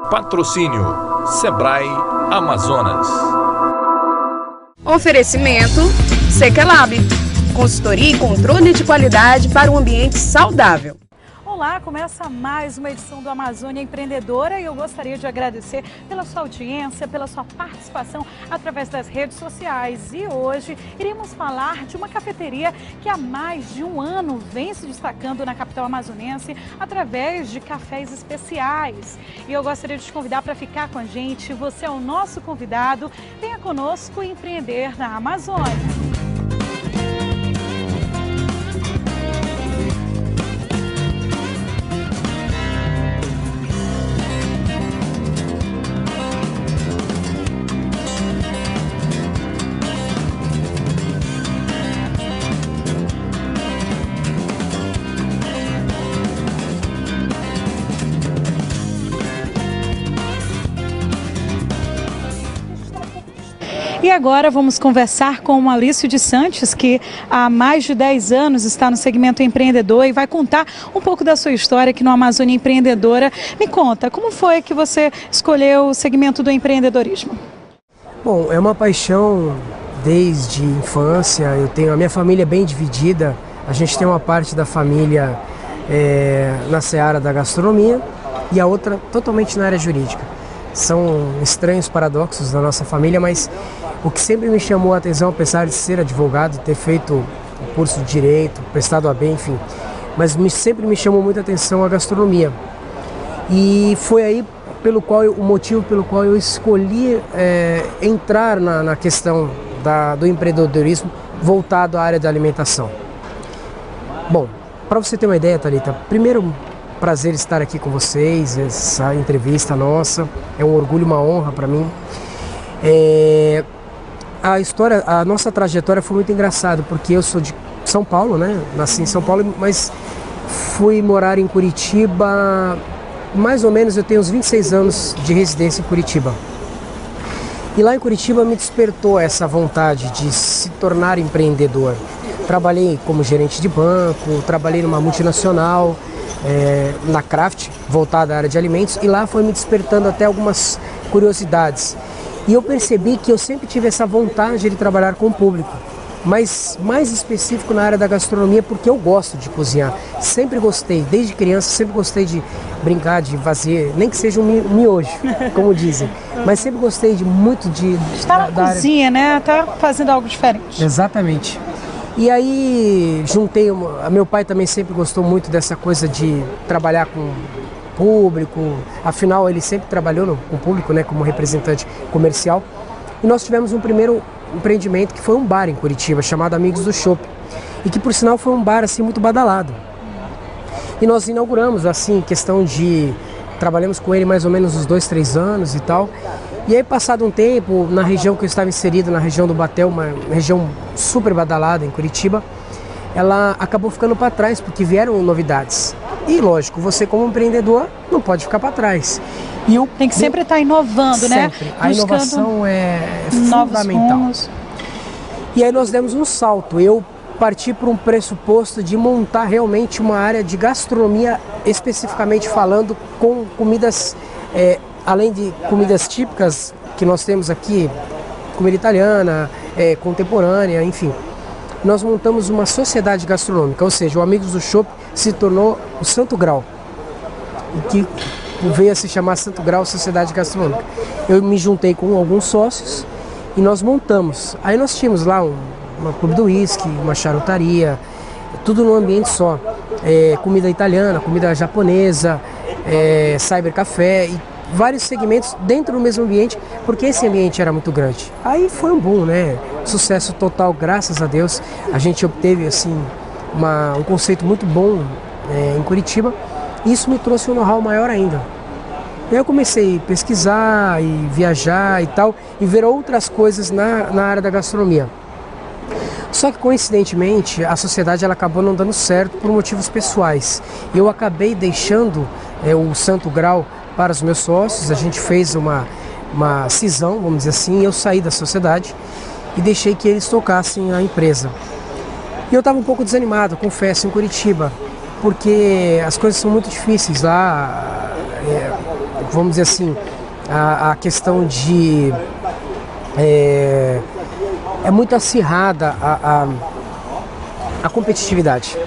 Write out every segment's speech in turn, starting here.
Patrocínio Sebrae Amazonas. Oferecimento Sequelab, consultoria e controle de qualidade para um ambiente saudável. Olá, começa mais uma edição do Amazônia Empreendedora e eu gostaria de agradecer pela sua audiência, pela sua participação através das redes sociais. E hoje iremos falar de uma cafeteria que há mais de um ano vem se destacando na capital amazonense através de cafés especiais. E eu gostaria de te convidar para ficar com a gente, você é o nosso convidado, venha conosco empreender na Amazônia. E agora vamos conversar com o Maurício de Santos, que há mais de 10 anos está no segmento empreendedor e vai contar um pouco da sua história aqui no Amazônia Empreendedora. Me conta, como foi que você escolheu o segmento do empreendedorismo? Bom, é uma paixão desde infância. Eu tenho a minha família bem dividida. A gente tem uma parte da família na seara da gastronomia e a outra totalmente na área jurídica. São estranhos paradoxos da nossa família, mas o que sempre me chamou a atenção, apesar de ser advogado, ter feito o curso de Direito, prestado OAB, enfim, mas sempre me chamou muita atenção a gastronomia. E foi aí o motivo pelo qual eu escolhi entrar na questão do empreendedorismo voltado à área da alimentação. Bom, para você ter uma ideia, Thalita, primeiro, prazer estar aqui com vocês, essa entrevista nossa, é um orgulho, uma honra para mim. A nossa trajetória foi muito engraçada, porque eu sou de São Paulo, né? Nasci em São Paulo, mas fui morar em Curitiba, mais ou menos eu tenho uns 26 anos de residência em Curitiba. E lá em Curitiba me despertou essa vontade de se tornar empreendedor. Trabalhei como gerente de banco, trabalhei numa multinacional, na Kraft, voltada à área de alimentos, e lá foi me despertando até algumas curiosidades. E eu percebi que eu sempre tive essa vontade de trabalhar com o público, mas mais específico na área da gastronomia, porque eu gosto de cozinhar. Sempre gostei, desde criança, sempre gostei de brincar, de fazer, nem que seja um miojo, como dizem. Mas sempre gostei muito de estar na cozinha, né? Tá fazendo algo diferente. Exatamente. E aí juntei, meu pai também sempre gostou muito dessa coisa de trabalhar com público, afinal ele sempre trabalhou com o público, né, como representante comercial. E nós tivemos um primeiro empreendimento que foi um bar em Curitiba, chamado Amigos do Chopp, e que por sinal foi um bar assim muito badalado. E nós inauguramos assim, questão de, trabalhamos com ele mais ou menos uns 2, 3 anos e tal. E aí, passado um tempo, na região que eu estava inserido, na região do Batel, uma região super badalada em Curitiba, ela acabou ficando para trás, porque vieram novidades. E lógico, você como empreendedor não pode ficar para trás. Tem que sempre estar inovando, né? A inovação é fundamental. E aí nós demos um salto. Eu parti para um pressuposto de montar realmente uma área de gastronomia, especificamente falando com comidas, além de comidas típicas que nós temos aqui, comida italiana, contemporânea, enfim. Nós montamos uma sociedade gastronômica, ou seja, o Amigos do Chopp se tornou o Santo Grau, que veio a se chamar Santo Grau Sociedade Gastronômica. Eu me juntei com alguns sócios e nós montamos. Aí nós tínhamos lá uma clube do uísque, uma charutaria, tudo num ambiente só. Comida italiana, comida japonesa, cybercafé e vários segmentos dentro do mesmo ambiente, porque esse ambiente era muito grande. Aí foi um boom, né? Sucesso total, graças a Deus. A gente obteve assim um conceito muito bom em Curitiba. E isso me trouxe um know-how maior ainda. E aí eu comecei a pesquisar e viajar e tal, e ver outras coisas na área da gastronomia. Só que coincidentemente a sociedade ela acabou não dando certo por motivos pessoais. Eu acabei deixando o Santo Grau para os meus sócios, a gente fez uma cisão, vamos dizer assim, eu saí da sociedade e deixei que eles tocassem a empresa. E eu estava um pouco desanimado, confesso, em Curitiba, porque as coisas são muito difíceis lá, vamos dizer assim, a questão de... é muito acirrada a competitividade.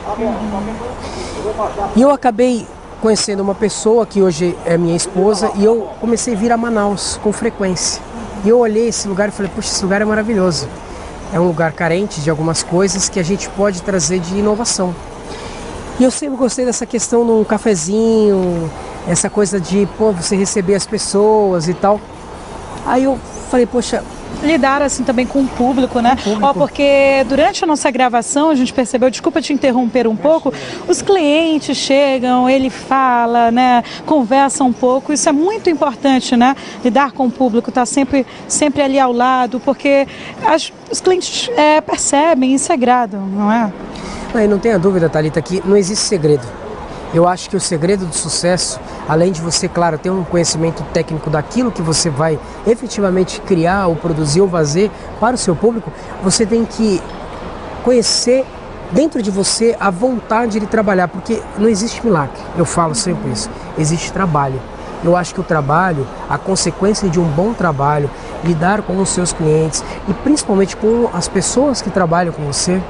E eu acabei conhecendo uma pessoa que hoje é minha esposa e eu comecei a vir a Manaus com frequência. E eu olhei esse lugar e falei, puxa, esse lugar é maravilhoso. É um lugar carente de algumas coisas que a gente pode trazer de inovação. E eu sempre gostei dessa questão num cafezinho, essa coisa de, pô, você receber as pessoas e tal. Aí eu falei, poxa... Lidar assim também com o público, né? Porque durante a nossa gravação a gente percebeu, desculpa te interromper um pouco, os clientes chegam, ele fala, né? Conversa um pouco, isso é muito importante, né? Lidar com o público, estar sempre ali ao lado, porque os clientes percebem, isso é grado, não é? Não tenha dúvida, Thalita, que não existe segredo. Eu acho que o segredo do sucesso, além de você, claro, ter um conhecimento técnico daquilo que você vai efetivamente criar ou produzir ou fazer para o seu público, você tem que conhecer dentro de você a vontade de trabalhar, porque não existe milagre, eu falo sempre isso, existe trabalho. Eu acho que o trabalho, a consequência de um bom trabalho, lidar com os seus clientes e principalmente com as pessoas que trabalham com você,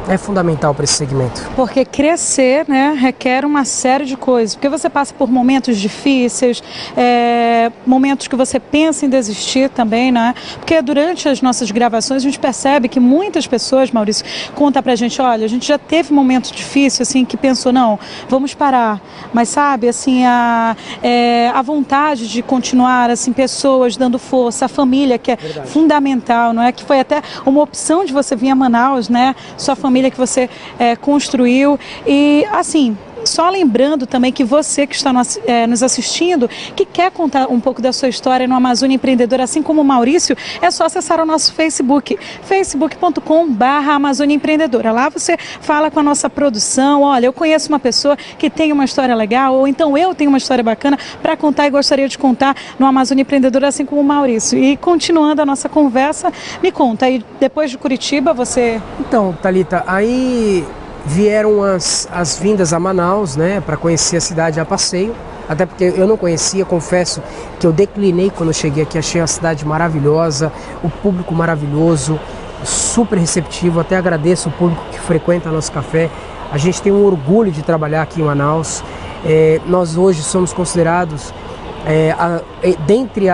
é fundamental para esse segmento. Porque crescer, né, requer uma série de coisas. Porque você passa por momentos difíceis, momentos que você pensa em desistir também, né? Porque durante as nossas gravações a gente percebe que muitas pessoas, Maurício, contam pra gente, olha, a gente já teve momentos difíceis, assim, que pensou, não, vamos parar. Mas sabe, assim, a vontade de continuar, assim, pessoas dando força, a família, que é fundamental, não é? Que foi até uma opção de você vir a Manaus, né? Sua família que você construiu e assim, só lembrando também que você que está nos assistindo, que quer contar um pouco da sua história no Amazônia Empreendedora, assim como o Maurício, é só acessar o nosso Facebook, facebook.com/Amazônia Empreendedora. Lá você fala com a nossa produção, olha, eu conheço uma pessoa que tem uma história legal, ou então eu tenho uma história bacana para contar e gostaria de contar no Amazônia Empreendedora, assim como o Maurício. E continuando a nossa conversa, me conta, aí depois de Curitiba você... Então, Thalita, aí... vieram as vindas a Manaus, né, para conhecer a cidade a passeio, até porque eu não conhecia, confesso que eu declinei quando eu cheguei aqui, achei a cidade maravilhosa, o público maravilhoso, super receptivo, até agradeço o público que frequenta nosso café, a gente tem um orgulho de trabalhar aqui em Manaus, nós hoje somos considerados, dentre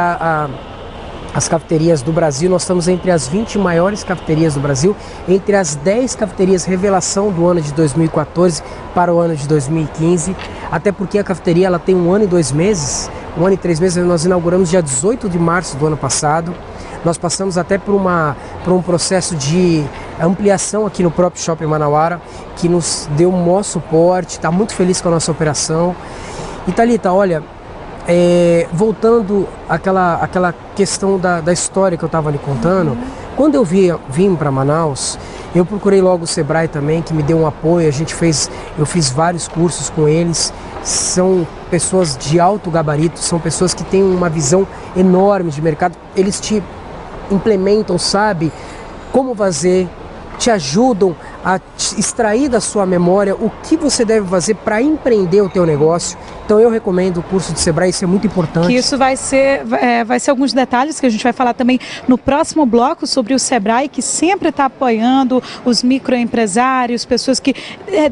as cafeterias do Brasil, nós estamos entre as 20 maiores cafeterias do Brasil, entre as 10 cafeterias revelação do ano de 2014 para o ano de 2015, até porque a cafeteria ela tem 1 ano e 2 meses, 1 ano e 3 meses, nós inauguramos dia 18 de março do ano passado, nós passamos até por um processo de ampliação aqui no próprio Shopping Manauara, que nos deu um maior suporte, está muito feliz com a nossa operação. E Thalita, olha... voltando àquela questão da história que eu estava lhe contando, quando eu vim para Manaus, eu procurei logo o Sebrae também, que me deu um apoio, eu fiz vários cursos com eles, são pessoas de alto gabarito, são pessoas que têm uma visão enorme de mercado, eles te implementam, sabe, como fazer, te ajudam a extrair da sua memória o que você deve fazer para empreender o teu negócio. Então eu recomendo o curso de Sebrae, isso é muito importante. Que isso vai ser alguns detalhes que a gente vai falar também no próximo bloco sobre o Sebrae, que sempre está apoiando os microempresários, pessoas que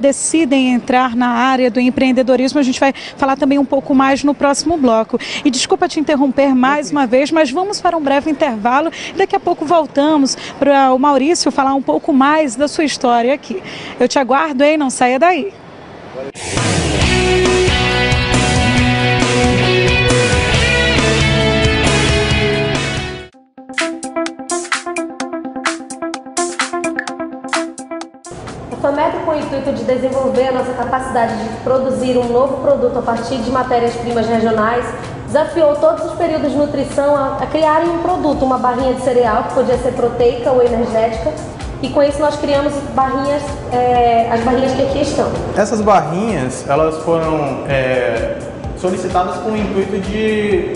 decidem entrar na área do empreendedorismo. A gente vai falar também um pouco mais no próximo bloco. E desculpa te interromper mais uma vez, mas vamos para um breve intervalo. Daqui a pouco voltamos para o Maurício falar um pouco mais da sua história aqui. Eu te aguardo, hein? Não saia daí. A FAMEB, com o intuito de desenvolver a nossa capacidade de produzir um novo produto a partir de matérias-primas regionais, desafiou todos os períodos de nutrição a criarem um produto, uma barrinha de cereal, que podia ser proteica ou energética, e com isso nós criamos barrinhas, as barrinhas que aqui estão. Essas barrinhas, elas foram solicitadas com o intuito de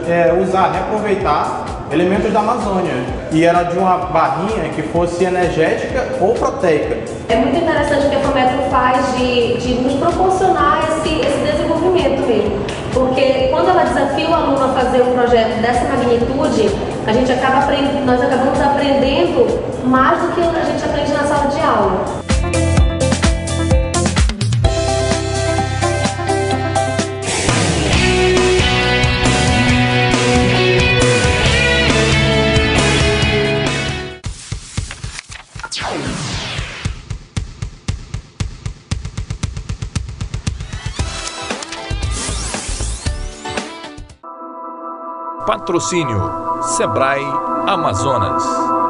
reaproveitar elementos da Amazônia. E era de uma barrinha que fosse energética ou proteica. É muito interessante o que a FAMetro faz de nos proporcionar esse desenvolvimento mesmo. Porque quando ela desafia o aluno a fazer um projeto dessa magnitude, nós acabamos aprendendo mais do que a gente aprende na sala de aula. Patrocínio Sebrae Amazonas.